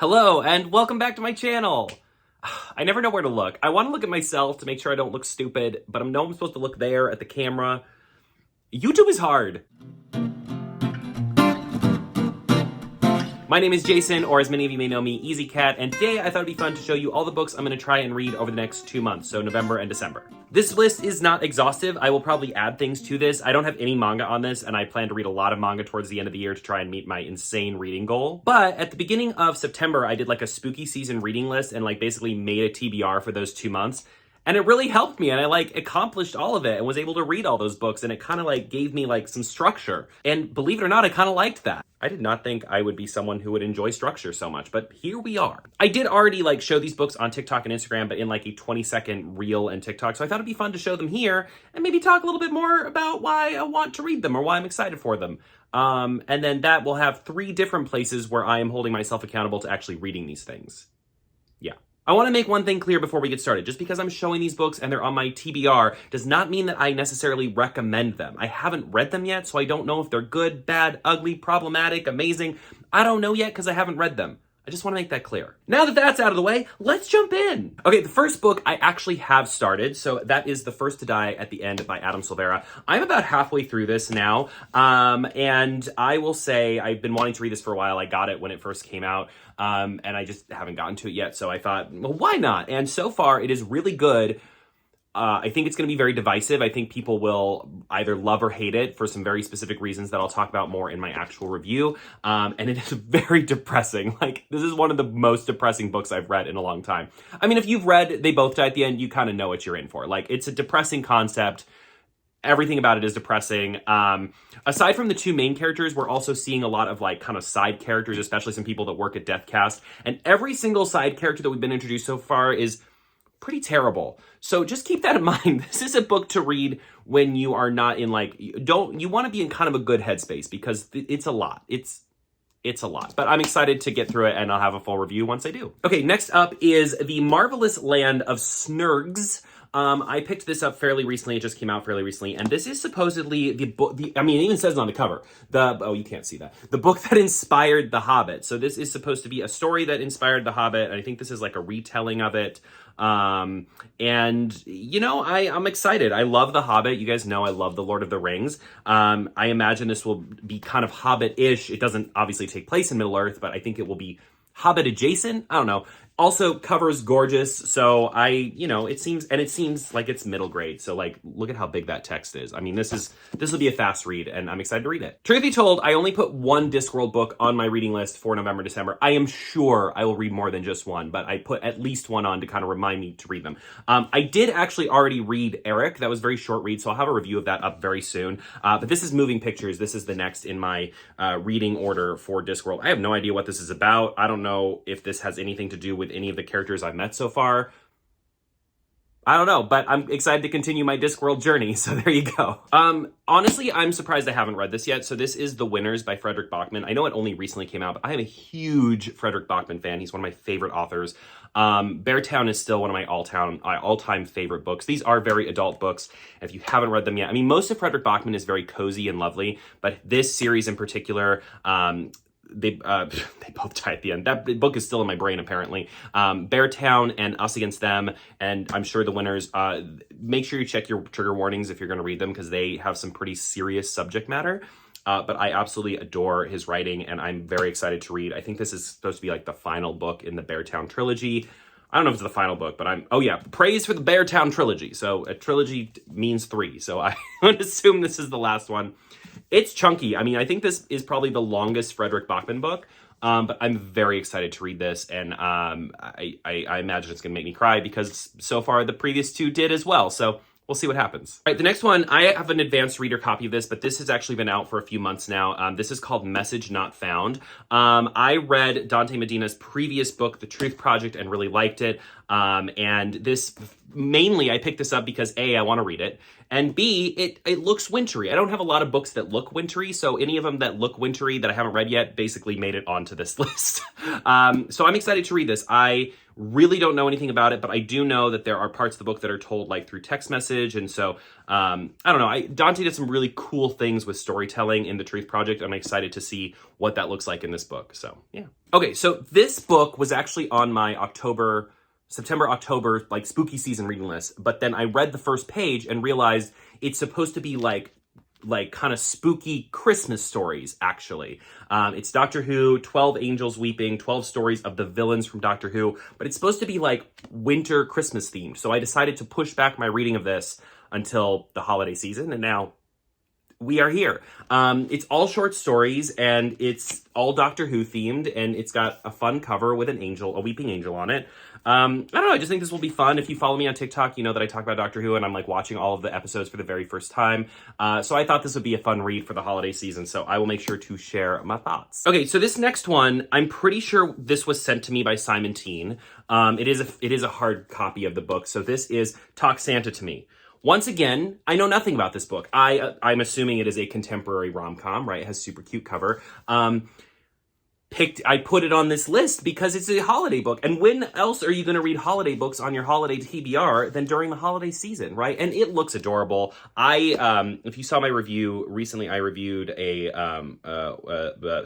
Hello, and welcome back to my channel. I never know where to look. I want to look at myself to make sure I don't look stupid, but I know I'm supposed to look there at the camera. YouTube is hard. My name is Jason, or as many of you may know me, Ezeekat, and today I thought it'd be fun to show you all the books I'm going to try and read over the next 2 months, so November and December. This list is not exhaustive. I will probably add things to this. I don't have any manga on this, and I plan to read a lot of manga towards the end of the year to try and meet my insane reading goal. But at the beginning of September, I did like a spooky season reading list and like basically made a TBR for those 2 months. And it really helped me, and I like accomplished all of it and was able to read all those books, and it kind of like gave me like some structure. And believe it or not, I kind of liked that. I did not think I would be someone who would enjoy structure so much, but here we are. I did already like show these books on TikTok and Instagram, but in like a 20-second reel and TikTok, so I thought it'd be fun to show them here and maybe talk a little bit more about why I want to read them or why I'm excited for them. And then that will have 3 different places where I am holding myself accountable to actually reading these things. Yeah. I want to make one thing clear before we get started. Just because I'm showing these books and they're on my TBR does not mean that I necessarily recommend them. I haven't read them yet, so I don't know if they're good, bad, ugly, problematic, amazing. I don't know yet because I haven't read them. I just want to make that clear. Now that that's out of the way, let's jump in. Okay, the first book I actually have started, so that is The First to Die at the End by Adam Silvera. I'm about halfway through this now, and I will say I've been wanting to read this for a while. I got it when it first came out, and I just haven't gotten to it yet, so I thought, well, why not? And so far, it is really good. I think it's going to be very divisive. I think people will either love or hate it for some very specific reasons that I'll talk about more in my actual review. And it is very depressing. Like, this is one of the most depressing books I've read in a long time. I mean, if you've read They Both Die at the End, you kind of know what you're in for. Like, it's a depressing concept. Everything about it is depressing. Aside from the 2 main characters, we're also seeing a lot of like kind of side characters, especially some people that work at Deathcast. And every single side character that we've been introduced so far is pretty terrible. So just keep that in mind. This is a book to read when you are not in like, you want to be in kind of a good headspace because it's a lot. It's a lot, but I'm excited to get through it and I'll have a full review once I do. Okay, next up is The Marvelous Land of Snergs. I picked this up fairly recently. It just came out fairly recently. And this is supposedly the book, I mean, it even says it on the cover. Oh, you can't see that. The book that inspired The Hobbit. So this is supposed to be a story that inspired The Hobbit. And I think this is like a retelling of it. And you know, I'm excited. I love The Hobbit. You guys know I love The Lord of the Rings. I imagine this will be kind of Hobbit-ish. It doesn't obviously take place in Middle-earth, but I think it will be Hobbit adjacent. I don't know. Also, cover's gorgeous, so it seems like it's middle grade. So like, look at how big that text is. I mean, this will be a fast read, and I'm excited to read it. Truth be told, I only put 1 Discworld book on my reading list for November, December. I am sure I will read more than just 1, but I put at least 1 on to kind of remind me to read them. I did actually already read Eric. That was a very short read, so I'll have a review of that up very soon. But this is Moving Pictures. This is the next in my reading order for Discworld. I have no idea what this is about. I don't know if this has anything to do with any of the characters I've met so far. I don't know, but I'm excited to continue my Discworld journey, so there you go. Honestly, I'm surprised I haven't read this yet. So this is The Winners by Fredrik Backman. I know it only recently came out, but I am a huge Fredrik Backman fan. He's one of my favorite authors. Beartown is still one of my all-time favorite books. These are very adult books. If you haven't read them yet, I mean, most of Fredrik Backman is very cozy and lovely, but this series in particular, they both die at the end. That book is still in my brain, apparently. Beartown and Us Against Them, and I'm sure The Winners. Make sure you check your trigger warnings if you're going to read them, because they have some pretty serious subject matter. But I absolutely adore his writing, and I'm very excited to read. I think this is supposed to be like the final book in the Beartown trilogy. I don't know if it's the final book, but praise for the Beartown trilogy. So a trilogy means 3, so I would assume this is the last one. It's chunky. I mean, I think this is probably the longest Fredrik Backman book, but I'm very excited to read this, and I imagine it's going to make me cry because so far the previous 2 did as well, so we'll see what happens. All right, the next one, I have an advanced reader copy of this, but this has actually been out for a few months now. This is called Message Not Found. I read Dante Medina's previous book, The Truth Project, and really liked it. And this mainly I picked this up because A, I want to read it, and B, it looks wintry. I don't have a lot of books that look wintry, so any of them that look wintry that I haven't read yet basically made it onto this list. So I'm excited to read this. I really don't know anything about it, but I do know that there are parts of the book that are told like through text message, and so I don't know. Dante did some really cool things with storytelling in the Truth Project. I'm excited to see what that looks like in this book. So yeah. Okay, so this book was actually on my September, October, like spooky season reading list. But then I read the first page and realized it's supposed to be like kind of spooky Christmas stories, actually. It's Doctor Who, 12 Angels Weeping, 12 stories of the villains from Doctor Who, but it's supposed to be like winter Christmas themed. So I decided to push back my reading of this until the holiday season, and now we are here. It's all short stories, and it's all Doctor Who themed, and it's got a fun cover with an angel, a weeping angel on it. I don't know, I just think this will be fun. If you follow me on TikTok, you know that I talk about Doctor Who, and I'm like watching all of the episodes for the very first time. So I thought this would be a fun read for the holiday season, so I will make sure to share my thoughts. Okay, so this next one, I'm pretty sure this was sent to me by Simon Teen. It is a hard copy of the book, so this is Talk Santa to Me. Once again, I know nothing about this book. I'm assuming it is a contemporary rom-com, right? It has super cute cover. I put it on this list because it's a holiday book. And when else are you going to read holiday books on your holiday TBR than during the holiday season, right? And it looks adorable. If you saw my review recently, I reviewed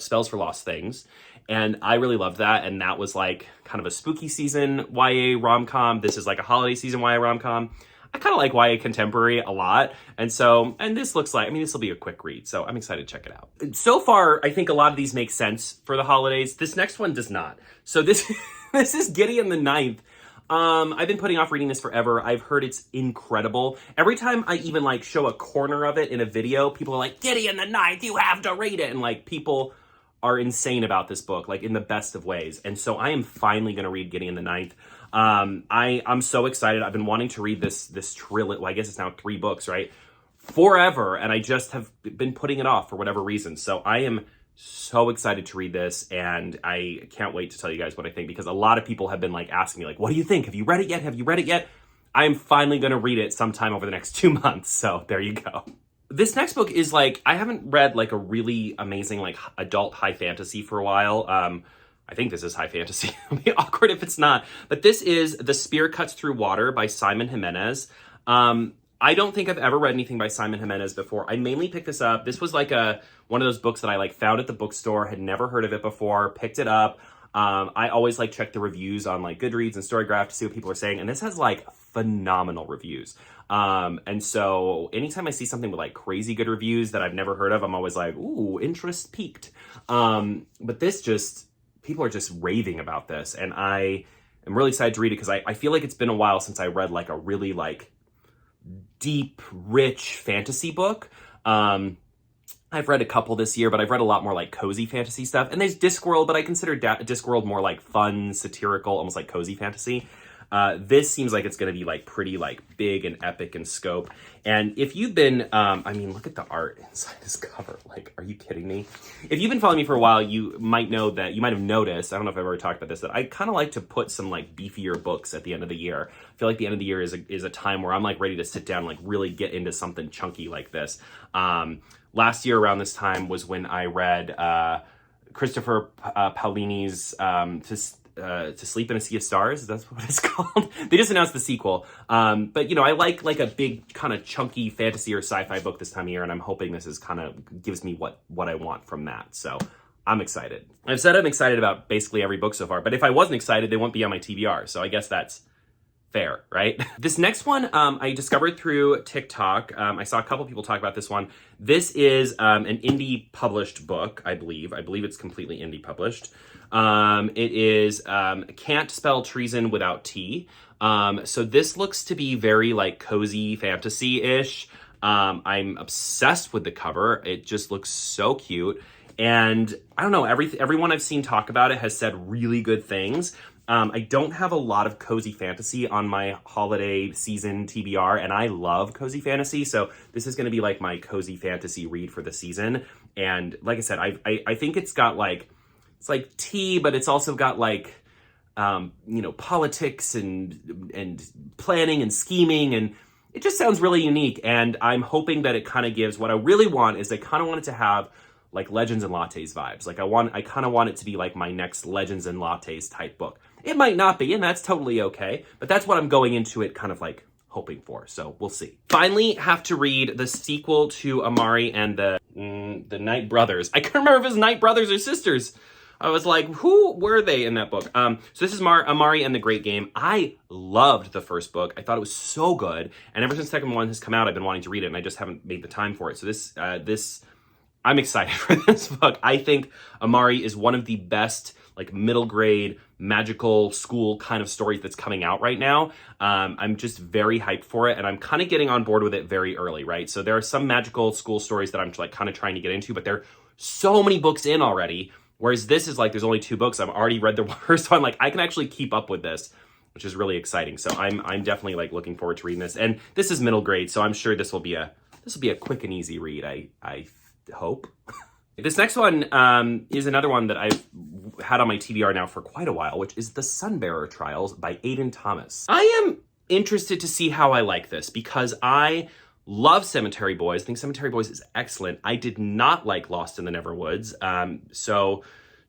Spells for Lost Things, and I really loved that. And that was like kind of a spooky season YA rom-com. This is like a holiday season YA rom-com. I kind of like YA contemporary a lot. And this looks like, this will be a quick read. So I'm excited to check it out. So far, I think a lot of these make sense for the holidays. This next one does not. So this is Gideon the Ninth. I've been putting off reading this forever. I've heard it's incredible. Every time I even like show a corner of it in a video, people are like, Gideon the Ninth, you have to read it. And like people are insane about this book, like in the best of ways. And so I am finally going to read Gideon the Ninth. I'm so excited. I've been wanting to read this trilogy. Well, I guess it's now 3 books, right? Forever. And I just have been putting it off for whatever reason. So I am so excited to read this, and I can't wait to tell you guys what I think, because a lot of people have been like asking me like, what do you think? Have you read it yet? Have you read it yet? I am finally going to read it sometime over the next 2 months. So there you go. This next book is like, I haven't read like a really amazing like adult high fantasy for a while. I think this is high fantasy. It'll be awkward if it's not. But this is The Spear Cuts Through Water by Simon Jimenez. I don't think I've ever read anything by Simon Jimenez before. I mainly picked this up. This was like one of those books that I like found at the bookstore, had never heard of it before, picked it up. I always like check the reviews on like Goodreads and Storygraph to see what people are saying. And this has like phenomenal reviews. And so anytime I see something with like crazy good reviews that I've never heard of, I'm always like, ooh, interest peaked. But this people are just raving about this. And I am really excited to read it because I feel like it's been a while since I read like a really like deep, rich fantasy book. I've read a couple this year, but I've read a lot more like cozy fantasy stuff. And there's Discworld, but I consider Discworld more like fun, satirical, almost like cozy fantasy. This seems like it's going to be like pretty like big and epic in scope. And if you've been, look at the art inside this cover. Like, are you kidding me? If you've been following me for a while, you might have noticed, I don't know if I've ever talked about this, that I kind of like to put some like beefier books at the end of the year. I feel like the end of the year is a time where I'm like ready to sit down and like really get into something chunky like this. Last year around this time was when I read Christopher Paolini's To Sleep in a Sea of Stars. That's what it's called. They just announced the sequel. But I like a big kind of chunky fantasy or sci-fi book this time of year, and I'm hoping this is kind of gives me what I want from that. So I'm excited. I've said I'm excited about basically every book so far, but if I wasn't excited, they wouldn't be on my TBR. So I guess that's fair, right? This next one I discovered through TikTok. I saw a couple people talk about this one. This is an indie published book, I believe. I believe it's completely indie published. It is Can't Spell Treason Without T. So this looks to be very like cozy fantasy-ish. I'm obsessed with the cover. It just looks so cute. And I don't know, everyone I've seen talk about it has said really good things. I don't have a lot of cozy fantasy on my holiday season TBR, and I love cozy fantasy, so this is going to be like my cozy fantasy read for the season. And like I said, I think it's got like, it's like tea, but it's also got like politics and planning and scheming, and it just sounds really unique. And I'm hoping that it kind of gives what I really want is I kind of want it to have like Legends and Lattes vibes. Like I kind of want it to be like my next Legends and Lattes type book. It might not be, and that's totally okay, but that's what I'm going into it kind of like hoping for. So we'll see. Finally, have to read the sequel to Amari and the Knight Brothers. I couldn't remember if it was Knight Brothers or sisters. I was like, who were they in that book? So this is Amari and the Great Game. I loved the first book. I thought it was so good. And ever since the second one has come out, I've been wanting to read it, and I just haven't made the time for it. So this I'm excited for this book. I think Amari is one of the best like middle grade magical school kind of stories that's coming out right now. I'm just very hyped for it, and I'm kind of getting on board with it very early, right? So there are some magical school stories that I'm like kind of trying to get into, but there are so many books in already. Whereas this is like, there's only 2 books. I've already read the first one. Like I can actually keep up with this, which is really exciting. So I'm definitely like looking forward to reading this. And this is middle grade, so I'm sure this will be a quick and easy read. I hope. This next one is another one that I've had on my TBR now for quite a while, which is The Sunbearer Trials by Aiden Thomas. I am interested to see how I like this because I love Cemetery Boys. I think Cemetery Boys is excellent. I did not like Lost in the Neverwoods.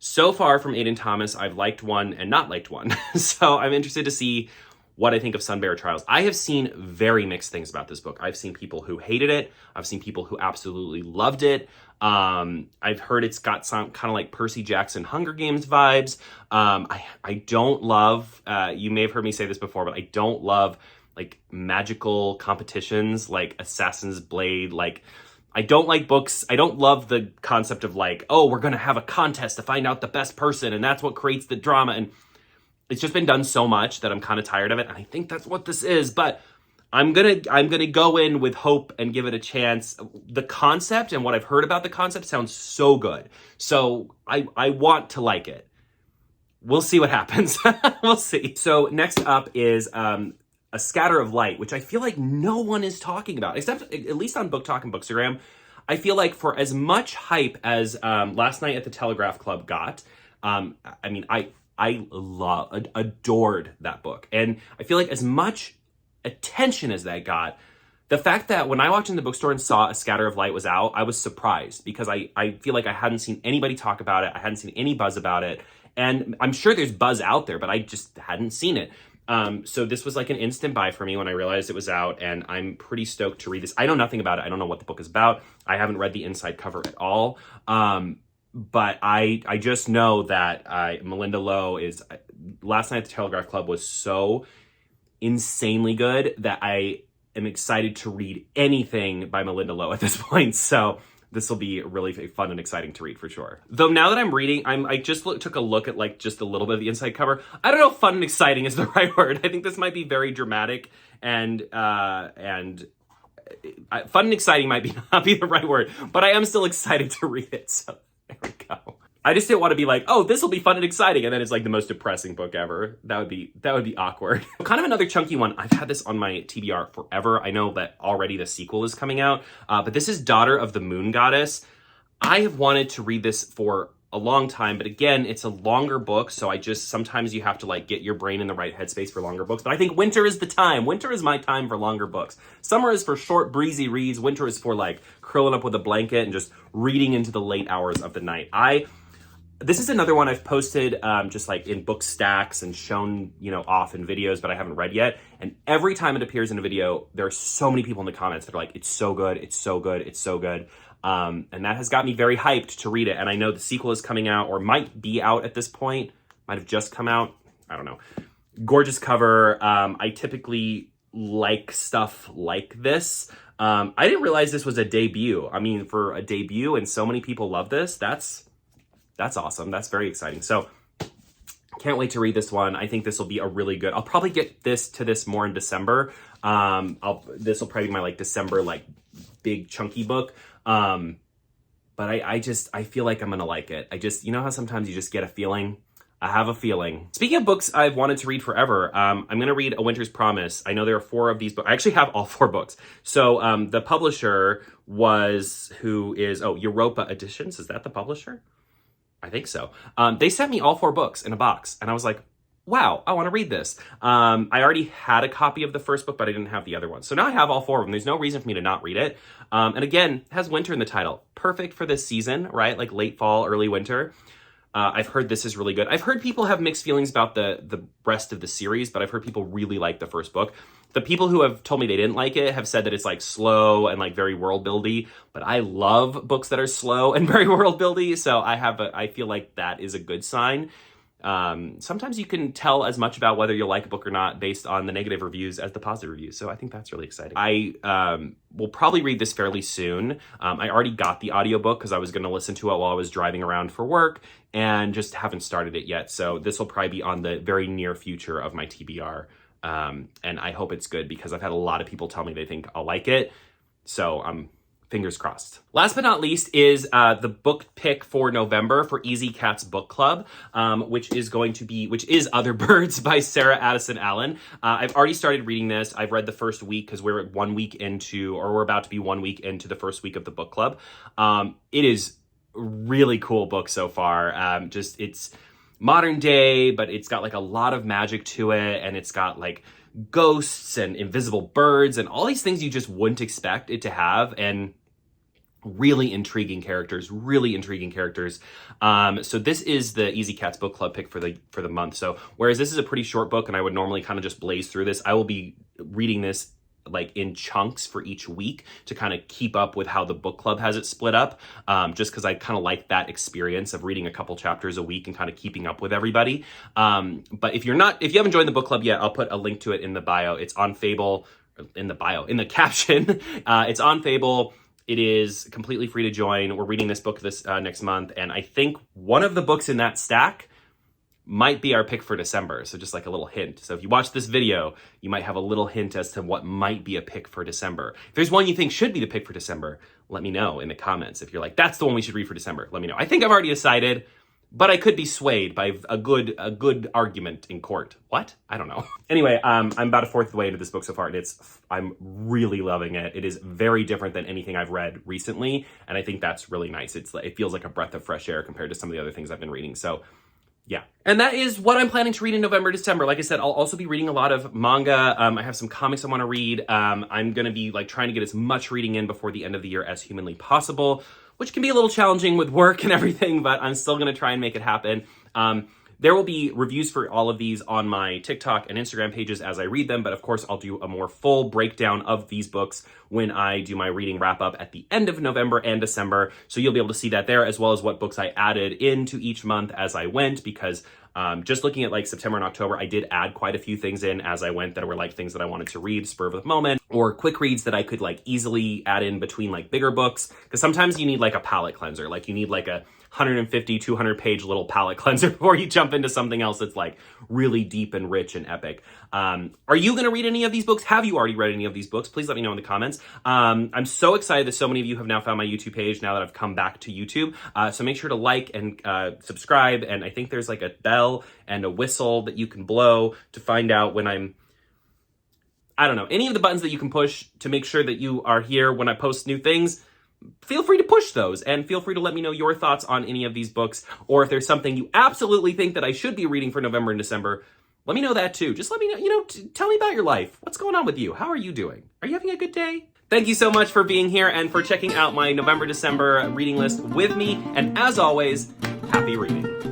So far from Aiden Thomas, I've liked one and not liked one. So I'm interested to see what I think of Sunbearer Trials. I have seen very mixed things about this book. I've seen people who hated it. I've seen people who absolutely loved it. I've heard it's got some kind of like Percy Jackson Hunger Games vibes. I don't love, you may have heard me say this before, but I don't love like magical competitions like Assassin's Blade. Like I don't like books. I don't love the concept of like, oh, we're going to have a contest to find out the best person, and that's what creates the drama. And it's just been done so much that I'm kind of tired of it. And I think that's what this is, but I'm gonna go in with hope and give it a chance. The concept and what I've heard about the concept sounds so good. So I want to like it. We'll see what happens. We'll see. So next up is A Scatter of Light, which I feel like no one is talking about, except at least on Book Talk and Bookstagram. I feel like for as much hype as Last Night at the Telegraph Club got, I mean, I adored that book. And I feel like as much attention as that got, the fact that when I walked in the bookstore and saw A Scatter of Light was out, I was surprised because I feel like I hadn't seen anybody talk about it. I hadn't seen any buzz about it. And I'm sure there's buzz out there, but I just hadn't seen it. So this was like an instant buy for me when I realized it was out, and I'm pretty stoked to read this. I know nothing about it. I don't know what the book is about. I haven't read the inside cover at all. But I just know that Malinda Lo is, Last Night at the Telegraph Club was so insanely good that I am excited to read anything by Malinda Lo at this point. So this will be really fun and exciting to read for sure. Though now that I'm reading, I just took a look at like just a little bit of the inside cover. I don't know if fun and exciting is the right word. I think this might be very dramatic and fun and exciting might not be the right word, but I am still excited to read it. So there we go. I just didn't want to be like, oh, this will be fun and exciting, and then it's like the most depressing book ever. That would be awkward. Kind of another chunky one. I've had this on my TBR forever. I know that already the sequel is coming out, but this is Daughter of the Moon Goddess. I have wanted to read this for a long time, but again, it's a longer book, so sometimes you have to like get your brain in the right headspace for longer books. But I think winter is the time. Winter is my time for longer books. Summer is for short, breezy reads. Winter is for like curling up with a blanket and just reading into the late hours of the night. This is another one I've posted just like in book stacks and shown, off in videos, but I haven't read yet. And every time it appears in a video, there are so many people in the comments that are like, it's so good, it's so good, it's so good. And that has got me very hyped to read it. And I know the sequel is coming out or might be out at this point, might have just come out. I don't know. Gorgeous cover. I typically like stuff like this. I didn't realize this was a debut. I mean, for a debut and so many people love this, that's awesome. That's very exciting. So can't wait to read this one. I think this will be a really good, I'll probably get to this more in December. This will probably be my like December, like big chunky book. But I feel like I'm going to like it. How sometimes you just get a feeling. I have a feeling. Speaking of books I've wanted to read forever, I'm going to read A Winter's Promise. I know there are 4 of these books. I actually have all 4 books. So the publisher is Europa Editions. Is that the publisher? I think so. They sent me all 4 books in a box, and I was like, wow, I want to read this. I already had a copy of the first book, but I didn't have the other one. So now I have all four of them. There's no reason for me to not read it. And again, it has winter in the title. Perfect for this season, right? Like late fall, early winter. I've heard this is really good. I've heard people have mixed feelings about the rest of the series, but I've heard people really like the first book. The people who have told me they didn't like it have said that it's like slow and like very world buildy, but I love books that are slow and very world buildy, so I feel like that is a good sign. Sometimes you can tell as much about whether you'll like a book or not based on the negative reviews as the positive reviews. So I think that's really exciting. I will probably read this fairly soon. I already got the audiobook because I was going to listen to it while I was driving around for work and just haven't started it yet. So this will probably be on the very near future of my TBR. And I hope it's good because I've had a lot of people tell me they think I'll like it. So fingers crossed. Last but not least is the book pick for November for Ezeekat's book club, which is Other Birds by Sarah Addison Allen. I've already started reading this. I've read the first week because we're about to be 1 week into the first week of the book club. It is a really cool book so far. It's modern day, but it's got like a lot of magic to it, and it's got like ghosts and invisible birds and all these things you just wouldn't expect it to have, and really intriguing characters. So this is the Ezeekat's book club pick for the month. So whereas this is a pretty short book and I would normally kind of just blaze through this, I will be reading this like in chunks for each week to kind of keep up with how the book club has it split up, just because I kind of like that experience of reading a couple chapters a week and kind of keeping up with everybody. But if you haven't joined the book club yet, I'll put a link to it in the bio. It's on Fable, in the caption. It's on Fable. It is completely free to join. We're reading this book this next month, and I think one of the books in that stack might be our pick for December. So just like a little hint. So if you watch this video, you might have a little hint as to what might be a pick for December. If there's one you think should be the pick for December, let me know in the comments. If you're like, that's the one we should read for December, let me know. I think I've already decided, but I could be swayed by a good argument in court. What? I don't know. Anyway, I'm about a fourth of the way into this book so far, and I'm really loving it. It is very different than anything I've read recently, and I think that's really nice. It feels like a breath of fresh air compared to some of the other things I've been reading. So yeah. And that is what I'm planning to read in November, December. Like I said, I'll also be reading a lot of manga. I have some comics I want to read. I'm going to be like trying to get as much reading in before the end of the year as humanly possible, which can be a little challenging with work and everything, but I'm still going to try and make it happen. There will be reviews for all of these on my TikTok and Instagram pages as I read them, but of course I'll do a more full breakdown of these books when I do my reading wrap up at the end of November and December. So you'll be able to see that there, as well as what books I added into each month as I went, because just looking at like September and October, I did add quite a few things in as I went that were like things that I wanted to read spur of the moment, or quick reads that I could like easily add in between like bigger books. Because sometimes you need like a palate cleanser, like you need like a 150, 200 page little palate cleanser before you jump into something else that's like really deep and rich and epic. Are you going to read any of these books? Have you already read any of these books? Please let me know in the comments. I'm so excited that so many of you have now found my YouTube page now that I've come back to YouTube. So make sure to like and subscribe. And I think there's like a bell and a whistle that you can blow to find out when I don't know, any of the buttons that you can push to make sure that you are here when I post new things. Feel free to push those, and feel free to let me know your thoughts on any of these books, or if there's something you absolutely think that I should be reading for November and December, let me know that too. Just let me know, tell me about your life. What's going on with you? How are you doing? Are you having a good day? Thank you so much for being here and for checking out my November, December reading list with me, and as always, happy reading.